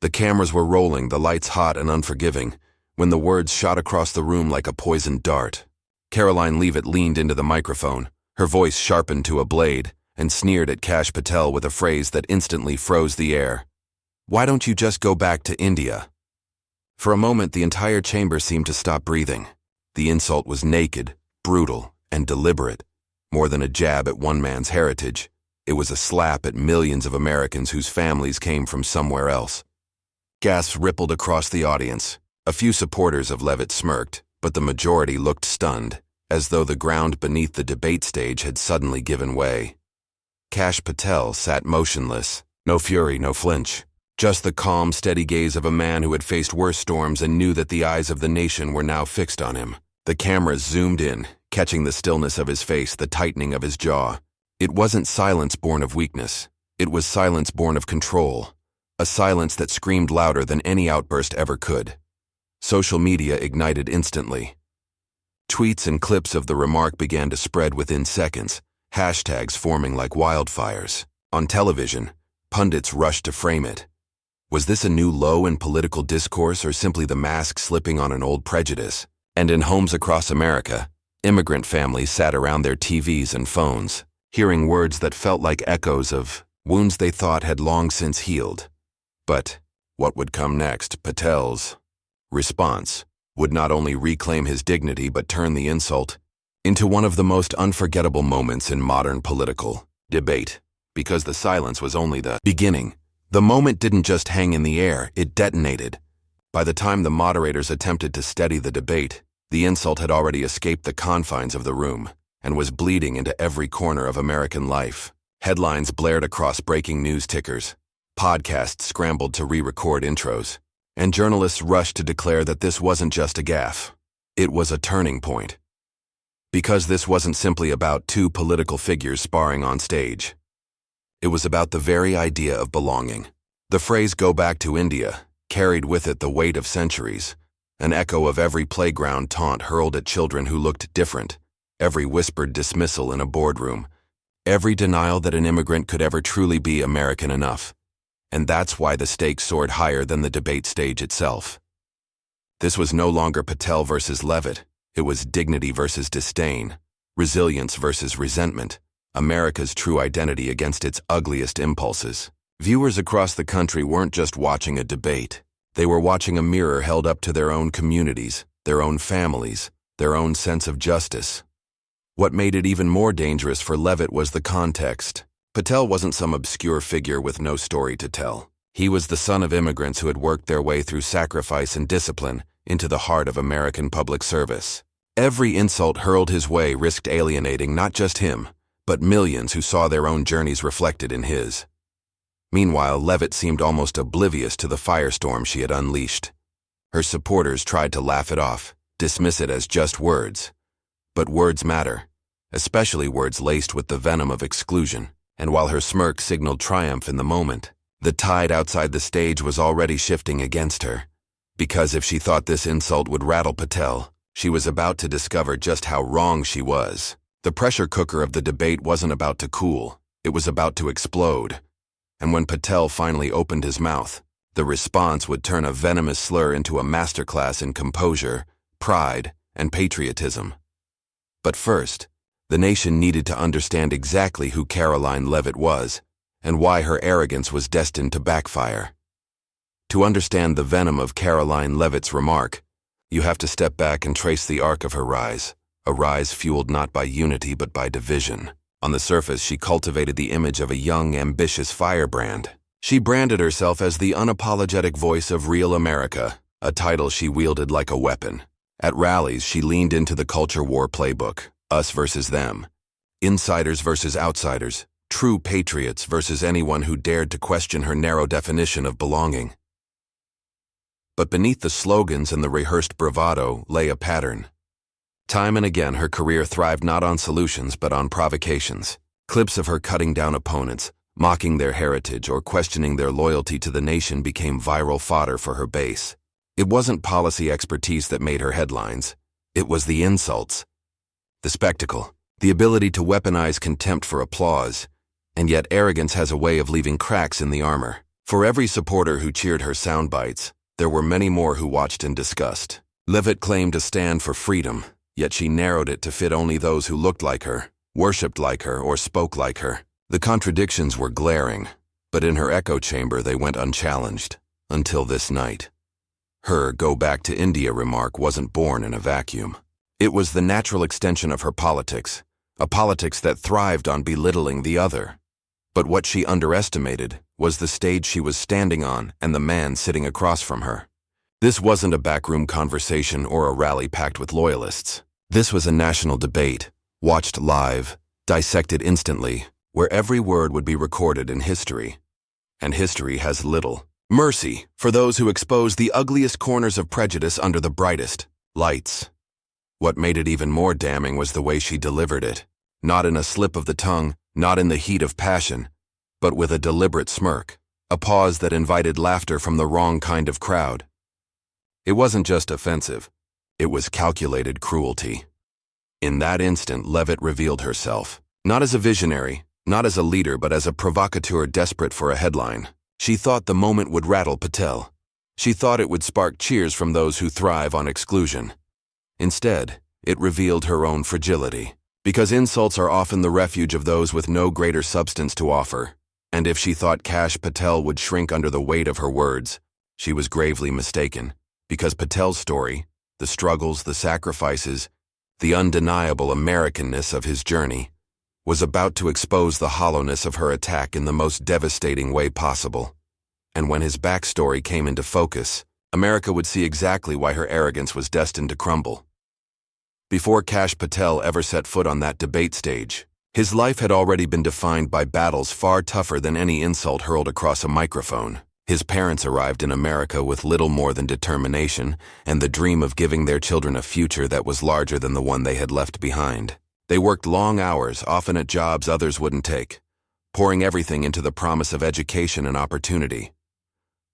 The cameras were rolling, the lights hot and unforgiving, when the words shot across the room like a poisoned dart. Karoline Leavitt leaned into the microphone, her voice sharpened to a blade, and sneered at Kash Patel with a phrase that instantly froze the air. "Why don't you just go back to India?" For a moment, the entire chamber seemed to stop breathing. The insult was naked, brutal, and deliberate. More than a jab at one man's heritage, it was a slap at millions of Americans whose families came from somewhere else. Gasps rippled across the audience. A few supporters of Leavitt smirked, but the majority looked stunned, as though the ground beneath the debate stage had suddenly given way. Kash Patel sat motionless, no fury, no flinch. Just the calm, steady gaze of a man who had faced worse storms and knew that the eyes of the nation were now fixed on him. The cameras zoomed in, catching the stillness of his face, the tightening of his jaw. It wasn't silence born of weakness. It was silence born of control. A silence that screamed louder than any outburst ever could. Social media ignited instantly. Tweets and clips of the remark began to spread within seconds, hashtags forming like wildfires. On television, pundits rushed to frame it. Was this a new low in political discourse or simply the mask slipping on an old prejudice? And in homes across America, immigrant families sat around their TVs and phones, hearing words that felt like echoes of wounds they thought had long since healed. But what would come next? Patel's response would not only reclaim his dignity but turn the insult into one of the most unforgettable moments in modern political debate, because the silence was only the beginning. The moment didn't just hang in the air, it detonated. By the time the moderators attempted to steady the debate, the insult had already escaped the confines of the room and was bleeding into every corner of American life. Headlines blared across breaking news tickers, podcasts scrambled to re-record intros, and journalists rushed to declare that this wasn't just a gaffe. It was a turning point. Because this wasn't simply about two political figures sparring on stage. It was about the very idea of belonging. The phrase "go back to India" carried with it the weight of centuries, an echo of every playground taunt hurled at children who looked different, every whispered dismissal in a boardroom, every denial that an immigrant could ever truly be American enough. And that's why the stakes soared higher than the debate stage itself. This was no longer Patel versus Leavitt. It was dignity versus disdain, resilience versus resentment, America's true identity against its ugliest impulses. Viewers across the country weren't just watching a debate. They were watching a mirror held up to their own communities, their own families, their own sense of justice. What made it even more dangerous for Leavitt was the context. Patel wasn't some obscure figure with no story to tell. He was the son of immigrants who had worked their way through sacrifice and discipline into the heart of American public service. Every insult hurled his way risked alienating not just him, but millions who saw their own journeys reflected in his. Meanwhile, Leavitt seemed almost oblivious to the firestorm she had unleashed. Her supporters tried to laugh it off, dismiss it as just words. But words matter, especially words laced with the venom of exclusion. And while her smirk signaled triumph in the moment, the tide outside the stage was already shifting against her. Because if she thought this insult would rattle Patel, she was about to discover just how wrong she was. The pressure cooker of the debate wasn't about to cool, it was about to explode. And when Patel finally opened his mouth, the response would turn a venomous slur into a masterclass in composure, pride, and patriotism. But first, the nation needed to understand exactly who Karoline Leavitt was and why her arrogance was destined to backfire. To understand the venom of Karoline Leavitt's remark, you have to step back and trace the arc of her rise, a rise fueled not by unity but by division. On the surface, she cultivated the image of a young, ambitious firebrand. She branded herself as the unapologetic voice of real America, a title she wielded like a weapon. At rallies, she leaned into the culture war playbook. Us versus them, insiders versus outsiders, true patriots versus anyone who dared to question her narrow definition of belonging. But beneath the slogans and the rehearsed bravado lay a pattern. Time and again, her career thrived not on solutions but on provocations. Clips of her cutting down opponents, mocking their heritage or questioning their loyalty to the nation became viral fodder for her base. It wasn't policy expertise that made her headlines. It was the insults. The spectacle, the ability to weaponize contempt for applause, and yet arrogance has a way of leaving cracks in the armor. For every supporter who cheered her sound bites, there were many more who watched in disgust. Leavitt claimed to stand for freedom, yet she narrowed it to fit only those who looked like her, worshipped like her, or spoke like her. The contradictions were glaring, but in her echo chamber they went unchallenged, until this night. Her "go back to India" remark wasn't born in a vacuum. It was the natural extension of her politics, a politics that thrived on belittling the other. But what she underestimated was the stage she was standing on and the man sitting across from her. This wasn't a backroom conversation or a rally packed with loyalists. This was a national debate, watched live, dissected instantly, where every word would be recorded in history. And history has little mercy for those who expose the ugliest corners of prejudice under the brightest lights. What made it even more damning was the way she delivered it, not in a slip of the tongue, not in the heat of passion, but with a deliberate smirk, a pause that invited laughter from the wrong kind of crowd. It wasn't just offensive, it was calculated cruelty. In that instant, Leavitt revealed herself, not as a visionary, not as a leader, but as a provocateur desperate for a headline. She thought the moment would rattle Patel. She thought it would spark cheers from those who thrive on exclusion. Instead, it revealed her own fragility, because insults are often the refuge of those with no greater substance to offer. And if she thought Kash Patel would shrink under the weight of her words, she was gravely mistaken, because Patel's story, the struggles, the sacrifices, the undeniable Americanness of his journey, was about to expose the hollowness of her attack in the most devastating way possible. And when his backstory came into focus, America would see exactly why her arrogance was destined to crumble. Before Kash Patel ever set foot on that debate stage, his life had already been defined by battles far tougher than any insult hurled across a microphone. His parents arrived in America with little more than determination and the dream of giving their children a future that was larger than the one they had left behind. They worked long hours, often at jobs others wouldn't take, pouring everything into the promise of education and opportunity.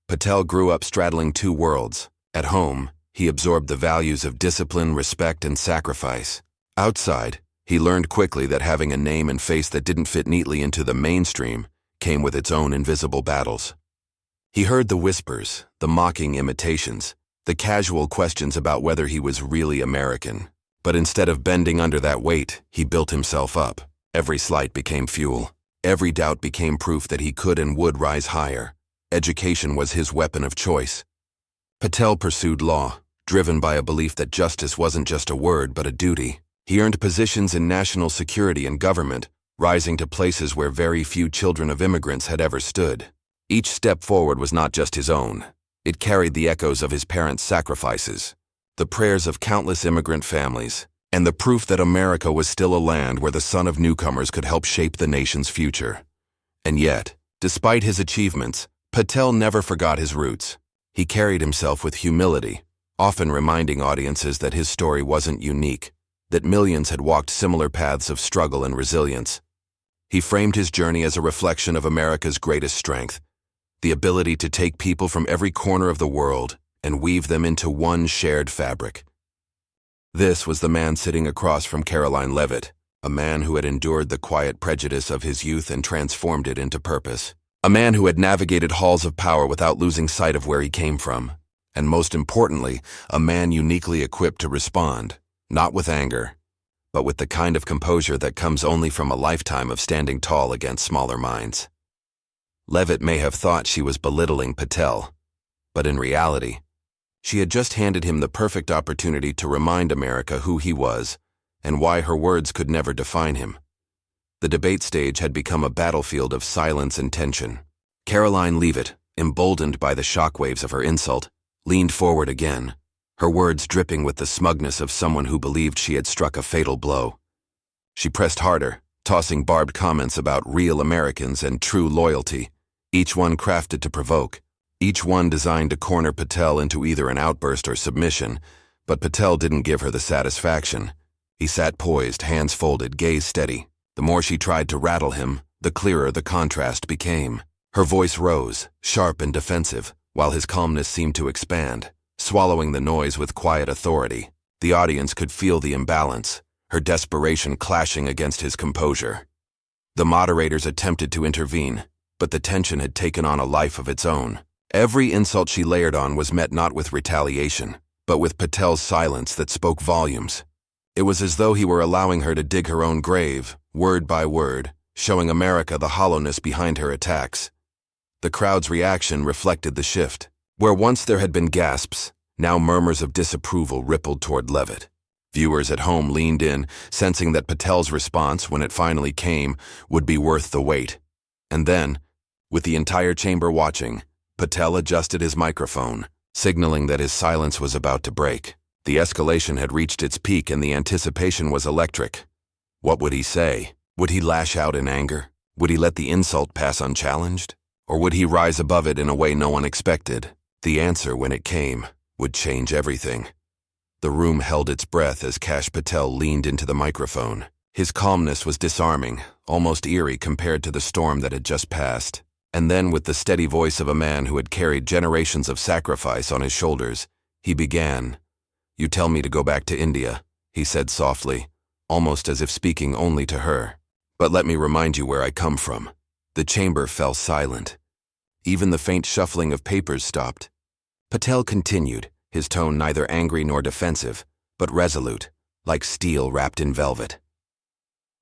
Patel grew up straddling two worlds. At home, he absorbed the values of discipline, respect, and sacrifice. Outside, he learned quickly that having a name and face that didn't fit neatly into the mainstream came with its own invisible battles. He heard the whispers, the mocking imitations, the casual questions about whether he was really American. But instead of bending under that weight, he built himself up. Every slight became fuel. Every doubt became proof that he could and would rise higher. Education was his weapon of choice. Patel pursued law, driven by a belief that justice wasn't just a word but a duty. He earned positions in national security and government, rising to places where very few children of immigrants had ever stood. Each step forward was not just his own. It carried the echoes of his parents' sacrifices, the prayers of countless immigrant families, and the proof that America was still a land where the son of newcomers could help shape the nation's future. And yet, despite his achievements, Patel never forgot his roots. He carried himself with humility, often reminding audiences that his story wasn't unique, that millions had walked similar paths of struggle and resilience. He framed his journey as a reflection of America's greatest strength, the ability to take people from every corner of the world and weave them into one shared fabric. This was the man sitting across from Karoline Leavitt, a man who had endured the quiet prejudice of his youth and transformed it into purpose. A man who had navigated halls of power without losing sight of where he came from. And most importantly, a man uniquely equipped to respond, not with anger, but with the kind of composure that comes only from a lifetime of standing tall against smaller minds. Leavitt may have thought she was belittling Patel, but in reality, she had just handed him the perfect opportunity to remind America who he was and why her words could never define him. The debate stage had become a battlefield of silence and tension. Karoline Leavitt, emboldened by the shockwaves of her insult, leaned forward again, her words dripping with the smugness of someone who believed she had struck a fatal blow. She pressed harder, tossing barbed comments about real Americans and true loyalty, each one crafted to provoke, each one designed to corner Patel into either an outburst or submission, but Patel didn't give her the satisfaction. He sat poised, hands folded, gaze steady. The more she tried to rattle him, the clearer the contrast became. Her voice rose, sharp and defensive, while his calmness seemed to expand, swallowing the noise with quiet authority. The audience could feel the imbalance, her desperation clashing against his composure. The moderators attempted to intervene, but the tension had taken on a life of its own. Every insult she layered on was met not with retaliation, but with Patel's silence that spoke volumes. It was as though he were allowing her to dig her own grave, word by word, showing America the hollowness behind her attacks. The crowd's reaction reflected the shift. Where once there had been gasps, now murmurs of disapproval rippled toward Leavitt. Viewers at home leaned in, sensing that Patel's response, when it finally came, would be worth the wait. And then, with the entire chamber watching, Patel adjusted his microphone, signaling that his silence was about to break. The escalation had reached its peak and the anticipation was electric. What would he say? Would he lash out in anger? Would he let the insult pass unchallenged? Or would he rise above it in a way no one expected? The answer, when it came, would change everything. The room held its breath as Kash Patel leaned into the microphone. His calmness was disarming, almost eerie compared to the storm that had just passed. And then, with the steady voice of a man who had carried generations of sacrifice on his shoulders, he began. "You tell me to go back to India," he said softly, almost as if speaking only to her. "But let me remind you where I come from." The chamber fell silent. Even the faint shuffling of papers stopped. Patel continued, his tone neither angry nor defensive, but resolute, like steel wrapped in velvet.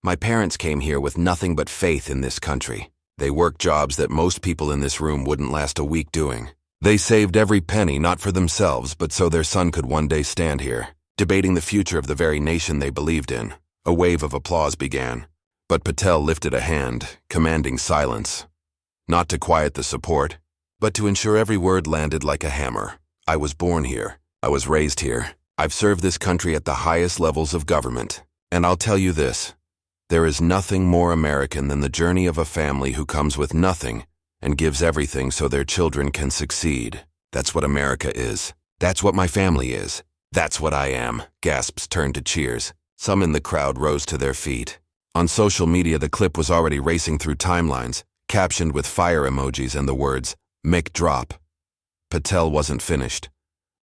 "My parents came here with nothing but faith in this country. They worked jobs that most people in this room wouldn't last a week doing. They saved every penny not for themselves, but so their son could one day stand here, debating the future of the very nation they believed in." A wave of applause began, but Patel lifted a hand, commanding silence. Not to quiet the support, but to ensure every word landed like a hammer. "I was born here. I was raised here. I've served this country at the highest levels of government. And I'll tell you this, there is nothing more American than the journey of a family who comes with nothing and gives everything so their children can succeed. That's what America is. That's what my family is. That's what I am." Gasps turned to cheers. Some in the crowd rose to their feet. On social media, the clip was already racing through timelines, captioned with fire emojis and the words, "Mic drop." Patel wasn't finished.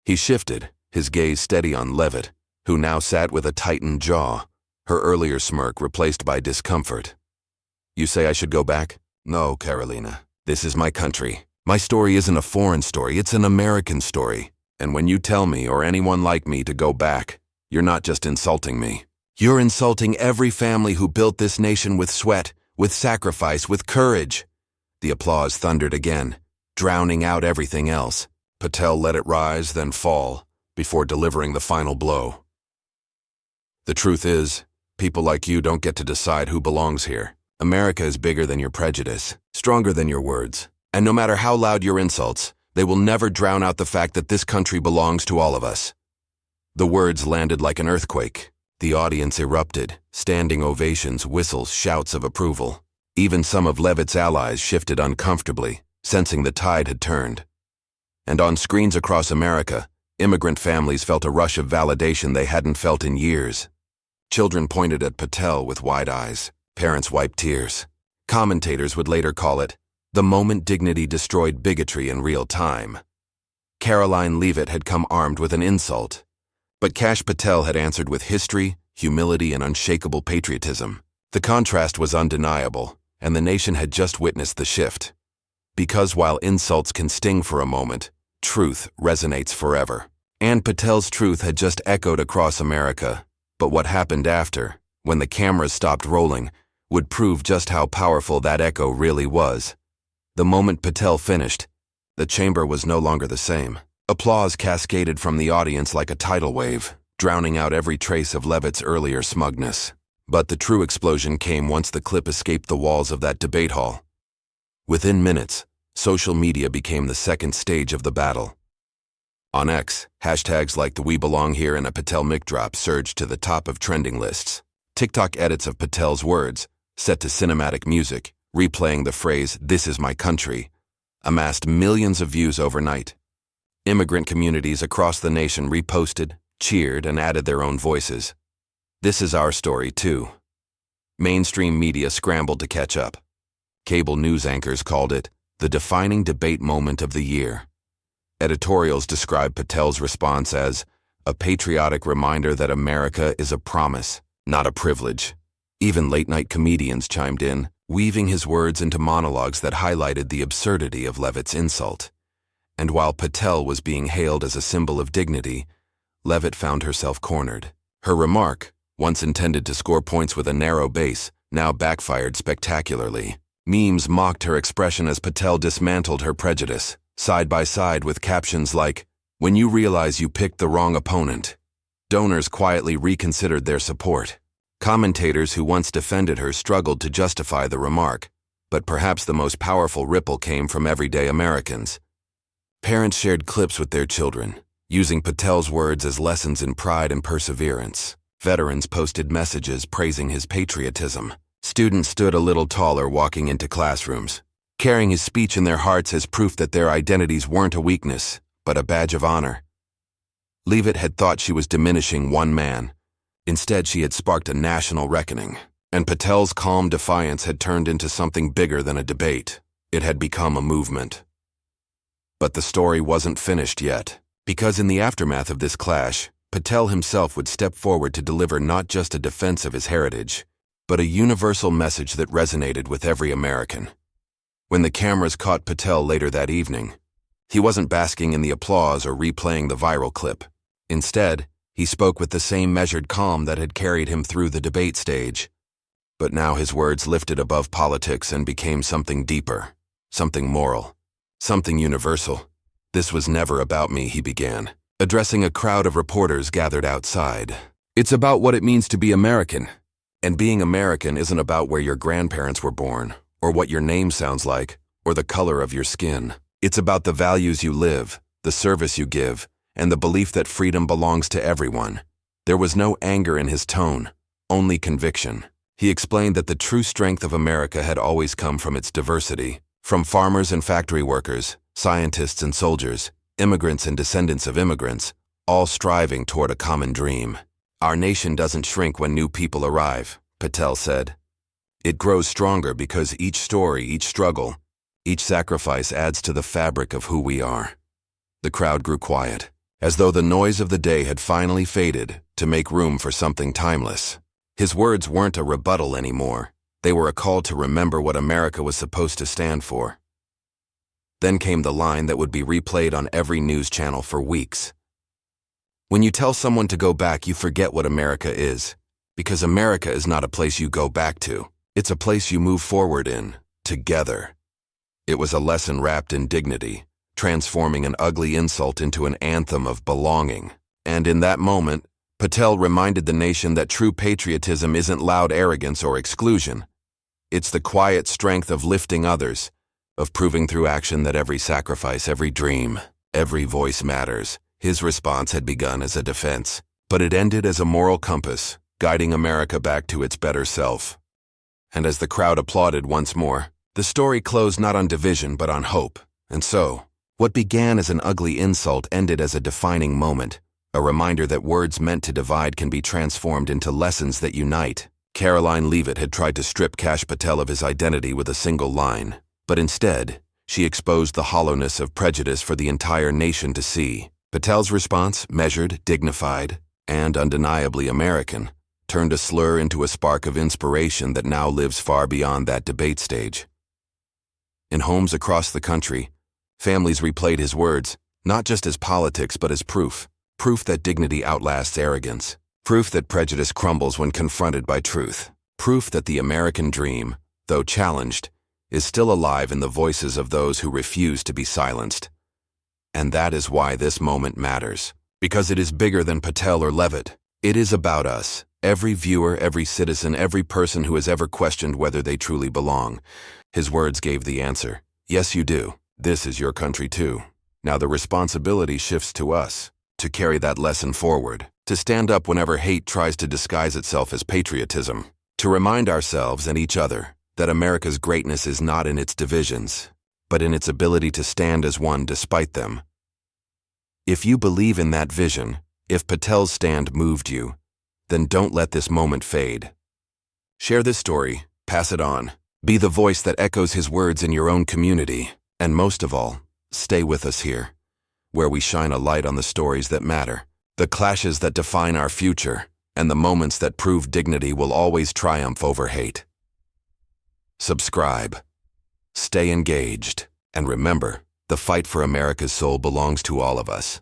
He shifted, his gaze steady on Leavitt, who now sat with a tightened jaw, her earlier smirk replaced by discomfort. "You say I should go back?" "No, Karoline. This is my country. My story isn't a foreign story, it's an American story. And when you tell me, or anyone like me, to go back, you're not just insulting me. You're insulting every family who built this nation with sweat, with sacrifice, with courage." The applause thundered again, drowning out everything else. Patel let it rise, then fall, before delivering the final blow. "The truth is, people like you don't get to decide who belongs here. America is bigger than your prejudice, stronger than your words. And no matter how loud your insults, they will never drown out the fact that this country belongs to all of us." The words landed like an earthquake. The audience erupted, standing ovations, whistles, shouts of approval. Even some of Leavitt's allies shifted uncomfortably, sensing the tide had turned. And on screens across America, immigrant families felt a rush of validation they hadn't felt in years. Children pointed at Patel with wide eyes. Parents wiped tears. Commentators would later call it the moment dignity destroyed bigotry in real time. Karoline Leavitt had come armed with an insult, but Kash Patel had answered with history, humility, and unshakable patriotism. The contrast was undeniable, and the nation had just witnessed the shift. Because while insults can sting for a moment, truth resonates forever. And Patel's truth had just echoed across America, but what happened after, when the cameras stopped rolling, would prove just how powerful that echo really was. The moment Patel finished, the chamber was no longer the same. Applause cascaded from the audience like a tidal wave, drowning out every trace of Leavitt's earlier smugness. But the true explosion came once the clip escaped the walls of that debate hall. Within minutes, social media became the second stage of the battle. On X, hashtags like the "We Belong Here" and a Patel mic drop surged to the top of trending lists. TikTok edits of Patel's words, set to cinematic music, replaying the phrase "This is my country," amassed millions of views overnight. Immigrant communities across the nation reposted, cheered, and added their own voices. This is our story, too. Mainstream media scrambled to catch up. Cable news anchors called it the defining debate moment of the year. Editorials described Patel's response as a patriotic reminder that America is a promise, not a privilege. Even late-night comedians chimed in, weaving his words into monologues that highlighted the absurdity of Leavitt's insult. And while Patel was being hailed as a symbol of dignity, Leavitt found herself cornered. Her remark, once intended to score points with a narrow base, now backfired spectacularly. Memes mocked her expression as Patel dismantled her prejudice, side by side with captions like, "When you realize you picked the wrong opponent." Donors quietly reconsidered their support. Commentators who once defended her struggled to justify the remark, but perhaps the most powerful ripple came from everyday Americans. Parents shared clips with their children, using Patel's words as lessons in pride and perseverance. Veterans posted messages praising his patriotism. Students stood a little taller walking into classrooms, carrying his speech in their hearts as proof that their identities weren't a weakness, but a badge of honor. Leavitt had thought she was diminishing one man. Instead, she had sparked a national reckoning, and Patel's calm defiance had turned into something bigger than a debate. It had become a movement. But the story wasn't finished yet, because in the aftermath of this clash, Patel himself would step forward to deliver not just a defense of his heritage, but a universal message that resonated with every American. When the cameras caught Patel later that evening, he wasn't basking in the applause or replaying the viral clip. Instead, he spoke with the same measured calm that had carried him through the debate stage. But now his words lifted above politics and became something deeper, something moral, something universal. "This was never about me," he began, addressing a crowd of reporters gathered outside. "It's about what it means to be American. And being American isn't about where your grandparents were born, or what your name sounds like, or the color of your skin. It's about the values you live, the service you give, and the belief that freedom belongs to everyone." There was no anger in his tone, only conviction. He explained that the true strength of America had always come from its diversity, from farmers and factory workers, scientists and soldiers, immigrants and descendants of immigrants, all striving toward a common dream. "Our nation doesn't shrink when new people arrive," Patel said. "It grows stronger because each story, each struggle, each sacrifice adds to the fabric of who we are." The crowd grew quiet, as though the noise of the day had finally faded to make room for something timeless. His words weren't a rebuttal anymore. They were a call to remember what America was supposed to stand for. Then came the line that would be replayed on every news channel for weeks. "When you tell someone to go back, you forget what America is. Because America is not a place you go back to. It's a place you move forward in, together." It was a lesson wrapped in dignity, transforming an ugly insult into an anthem of belonging. And in that moment, Patel reminded the nation that true patriotism isn't loud arrogance or exclusion. It's the quiet strength of lifting others, of proving through action that every sacrifice, every dream, every voice matters. His response had begun as a defense, but it ended as a moral compass, guiding America back to its better self. And as the crowd applauded once more, the story closed not on division but on hope. And so, what began as an ugly insult ended as a defining moment, a reminder that words meant to divide can be transformed into lessons that unite. Karoline Leavitt had tried to strip Kash Patel of his identity with a single line, but instead, she exposed the hollowness of prejudice for the entire nation to see. Patel's response, measured, dignified, and undeniably American, turned a slur into a spark of inspiration that now lives far beyond that debate stage. In homes across the country, families replayed his words, not just as politics but as proof that dignity outlasts arrogance, proof that prejudice crumbles when confronted by truth, proof that the American dream, though challenged, is still alive in the voices of those who refuse to be silenced. And that is why this moment matters, because it is bigger than Patel or Leavitt. It is about us, every viewer, every citizen, every person who has ever questioned whether they truly belong. His words gave the answer. Yes, you do. This is your country too. Now the responsibility shifts to us, to carry that lesson forward, to stand up whenever hate tries to disguise itself as patriotism, to remind ourselves and each other that America's greatness is not in its divisions, but in its ability to stand as one despite them. If you believe in that vision, if Patel's stand moved you, then don't let this moment fade. Share this story, pass it on, be the voice that echoes his words in your own community, and most of all, stay with us here, where we shine a light on the stories that matter, the clashes that define our future, and the moments that prove dignity will always triumph over hate. subscribe, stay engaged, and remember, the fight for America's soul belongs to all of us.